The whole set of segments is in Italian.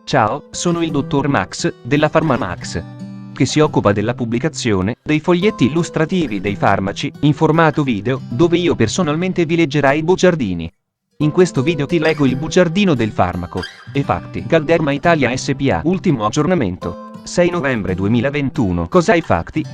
Ciao, sono il dottor Max, della PharmaMax, che si occupa della pubblicazione dei foglietti illustrativi dei farmaci, in formato video, dove io personalmente vi leggerai i bugiardini. In questo video ti leggo il bugiardino del farmaco. Effatti, Galderma Italia SPA, ultimo aggiornamento, 6 novembre 2021. Cosa Effatti?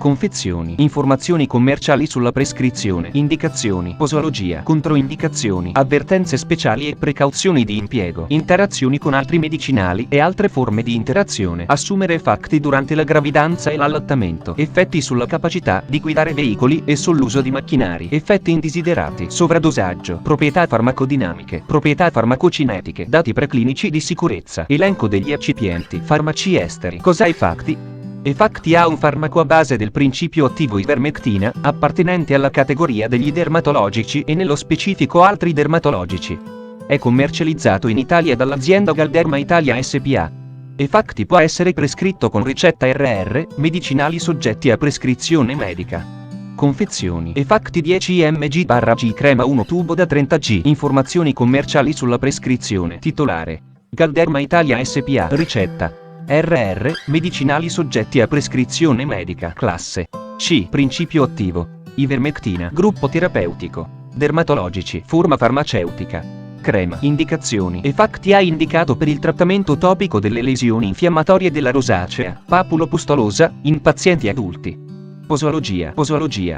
Confezioni, informazioni commerciali sulla prescrizione, indicazioni, posologia, controindicazioni, avvertenze speciali e precauzioni di impiego, interazioni con altri medicinali e altre forme di interazione, assumere effetti durante la gravidanza e l'allattamento, effetti sulla capacità di guidare veicoli e sull'uso di macchinari, effetti indesiderati, sovradosaggio, proprietà farmacodinamiche, proprietà farmacocinetiche, dati preclinici di sicurezza, elenco degli eccipienti, farmaci esteri. Cosa Effatti? Effatti ha un farmaco a base del principio attivo ivermectina, appartenente alla categoria degli dermatologici e nello specifico altri dermatologici. È commercializzato in Italia dall'azienda Galderma Italia SPA. Effatti può essere prescritto con ricetta RR, medicinali soggetti a prescrizione medica. Confezioni. Effatti 10 mg/g crema 1 tubo da 30 g. Informazioni commerciali sulla prescrizione. Titolare: Galderma Italia SPA. Ricetta: RR, medicinali soggetti a prescrizione medica. Classe C. Principio attivo ivermectina. Gruppo terapeutico dermatologici. Forma farmaceutica crema. Indicazioni. Effatti ha indicato per il trattamento topico delle lesioni infiammatorie della rosacea, papulopustulosa, in pazienti adulti. Posologia.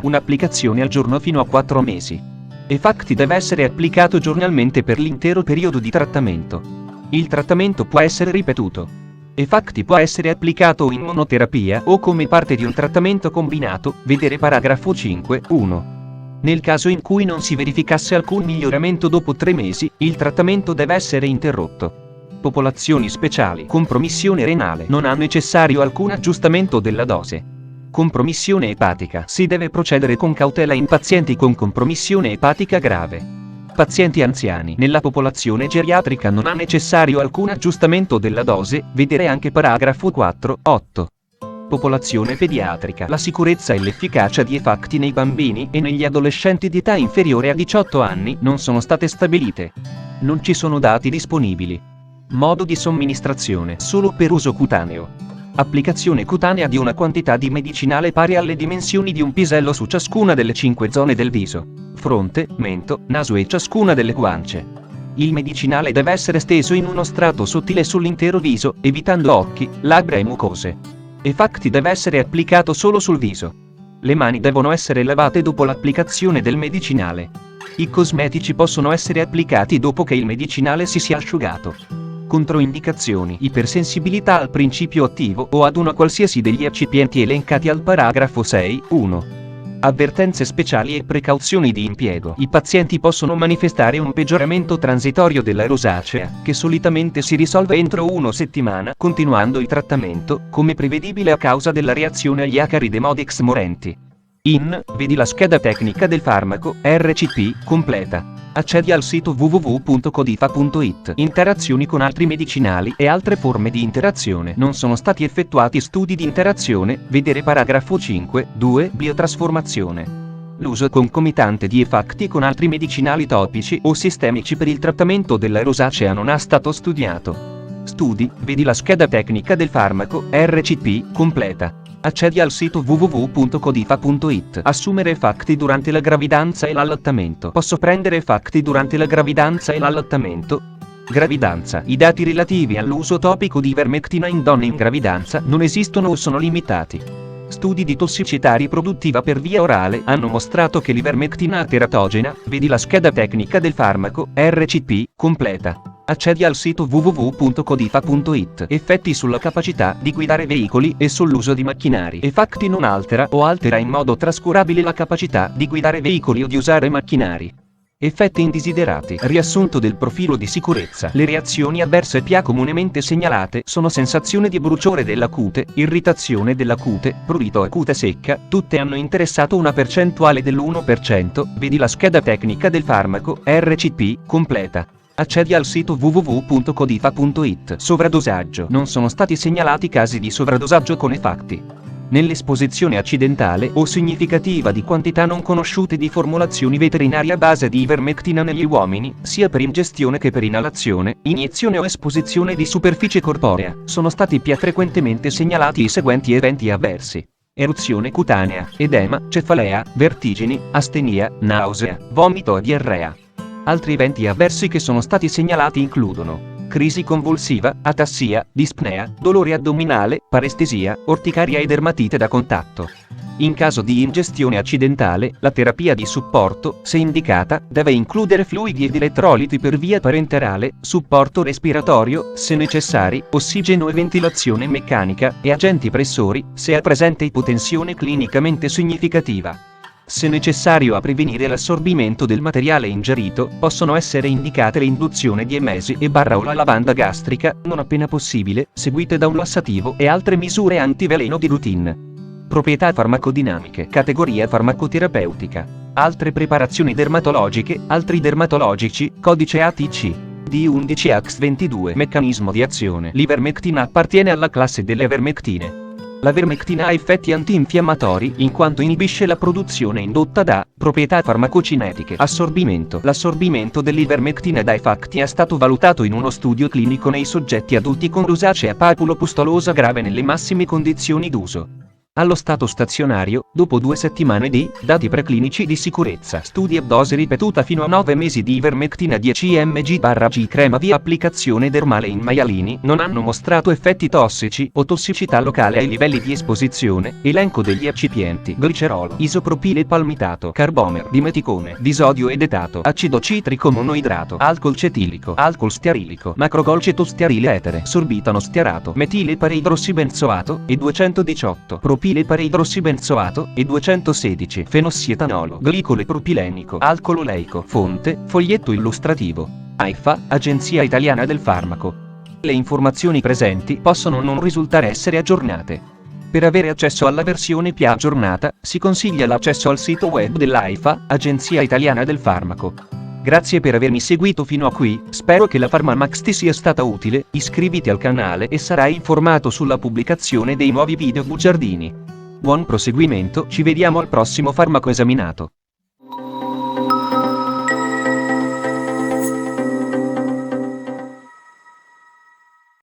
Un'applicazione al giorno fino a 4 mesi. Effatti deve essere applicato giornalmente per l'intero periodo di trattamento. Il trattamento può essere ripetuto. Effatti può essere applicato in monoterapia o come parte di un trattamento combinato, vedere paragrafo 5.1. Nel caso in cui non si verificasse alcun miglioramento dopo 3 mesi, il trattamento deve essere interrotto. Popolazioni speciali. Compromissione renale. Non ha necessario alcun aggiustamento della dose. Compromissione epatica. Si deve procedere con cautela in pazienti con compromissione epatica grave. Pazienti anziani. Nella popolazione geriatrica non ha necessario alcun aggiustamento della dose, vedere anche paragrafo 4.8. Popolazione pediatrica. La sicurezza e l'efficacia di Effatti nei bambini e negli adolescenti di età inferiore a 18 anni non sono state stabilite. Non ci sono dati disponibili. Modo di somministrazione: solo per uso cutaneo. Applicazione cutanea di una quantità di medicinale pari alle dimensioni di un pisello su ciascuna delle 5 zone del viso: fronte, mento, naso e ciascuna delle guance. Il medicinale deve essere steso in uno strato sottile sull'intero viso, evitando occhi, labbra e mucose. Effatti deve essere applicato solo sul viso. Le mani devono essere lavate dopo l'applicazione del medicinale. I cosmetici possono essere applicati dopo che il medicinale si sia asciugato. Controindicazioni: ipersensibilità al principio attivo o ad una qualsiasi degli eccipienti elencati al paragrafo 6.1. Avvertenze speciali e precauzioni di impiego. I pazienti possono manifestare un peggioramento transitorio della rosacea, che solitamente si risolve entro 1 settimana, continuando il trattamento, come prevedibile a causa della reazione agli acari Demodex morenti. Vedi la scheda tecnica del farmaco, RCP, completa. Accedi al sito www.codifa.it. Interazioni con altri medicinali e altre forme di interazione. Non sono stati effettuati studi di interazione, vedere paragrafo 5.2. Biotrasformazione. L'uso concomitante di Effatti con altri medicinali topici o sistemici per il trattamento della rosacea non è stato studiato. Studi, vedi la scheda tecnica del farmaco, RCP, completa. Accedi al sito www.codifa.it. Assumere Effatti durante la gravidanza e l'allattamento. Posso prendere Effatti durante la gravidanza e l'allattamento? Gravidanza. I dati relativi all'uso topico di ivermectina in donne in gravidanza non esistono o sono limitati. Studi di tossicità riproduttiva per via orale hanno mostrato che l'ivermectina è teratogena, vedi la scheda tecnica del farmaco, RCP, completa. Accedi al sito www.codifa.it. Effetti sulla capacità di guidare veicoli e sull'uso di macchinari. Effatti non altera o altera in modo trascurabile la capacità di guidare veicoli o di usare macchinari. Effetti indesiderati. Riassunto del profilo di sicurezza. Le reazioni avverse PA comunemente segnalate sono sensazione di bruciore della cute, irritazione della cute, prurito a cute secca, tutte hanno interessato una percentuale dell'1%, vedi la scheda tecnica del farmaco, RCP, completa. Accedi al sito www.codifa.it. Sovradosaggio. Non sono stati segnalati casi di sovradosaggio con Effatti. Nell'esposizione accidentale o significativa di quantità non conosciute di formulazioni veterinarie a base di ivermectina negli uomini, sia per ingestione che per inalazione, iniezione o esposizione di superficie corporea, sono stati più frequentemente segnalati i seguenti eventi avversi: eruzione cutanea, edema, cefalea, vertigini, astenia, nausea, vomito e diarrea. Altri eventi avversi che sono stati segnalati includono crisi convulsiva, atassia, dispnea, dolore addominale, parestesia, orticaria ed dermatite da contatto. In caso di ingestione accidentale, la terapia di supporto, se indicata, deve includere fluidi ed elettroliti per via parenterale, supporto respiratorio, se necessari, ossigeno e ventilazione meccanica, e agenti pressori, se è presente ipotensione clinicamente significativa. Se necessario a prevenire l'assorbimento del materiale ingerito, possono essere indicate l'induzione di emesi o la lavanda gastrica, non appena possibile, seguite da un lassativo e altre misure antiveleno di routine. Proprietà farmacodinamiche. Categoria farmacoterapeutica. Altre preparazioni dermatologiche, altri dermatologici, codice ATC. D11X22. Meccanismo di azione. L'ivermectina appartiene alla classe delle ivermectine. La vermectina ha effetti antinfiammatori in quanto inibisce la produzione indotta da proprietà farmacocinetiche. Assorbimento. L'assorbimento dell'ivermectina da effetti è stato valutato in uno studio clinico nei soggetti adulti con rosacea papulopustulosa grave nelle massime condizioni d'uso. Allo stato stazionario, dopo 2 settimane di dati preclinici di sicurezza, studi a dose ripetuta fino a 9 mesi di ivermectina 10 mg/g crema via applicazione dermale in maialini non hanno mostrato effetti tossici o tossicità locale ai livelli di esposizione. Elenco degli eccipienti: glicerolo, isopropile palmitato, carbomero, dimeticone, disodio edetato, acido citrico monoidrato, alcol cetilico, alcol stearilico, macrogolceto stearile etere, sorbitano stearato, metile pareidrossibenzoato e 218 propile pareidrossibenzoato e 216 fenossietanolo, glicole propilenico, alcol oleico. Fonte: foglietto illustrativo. AIFA, Agenzia Italiana del Farmaco. Le informazioni presenti possono non risultare essere aggiornate. Per avere accesso alla versione più aggiornata, si consiglia l'accesso al sito web dell'AIFA, Agenzia Italiana del Farmaco. Grazie per avermi seguito fino a qui, spero che la PharmaMax ti sia stata utile, iscriviti al canale e sarai informato sulla pubblicazione dei nuovi video bugiardini. Buon proseguimento, ci vediamo al prossimo farmaco esaminato.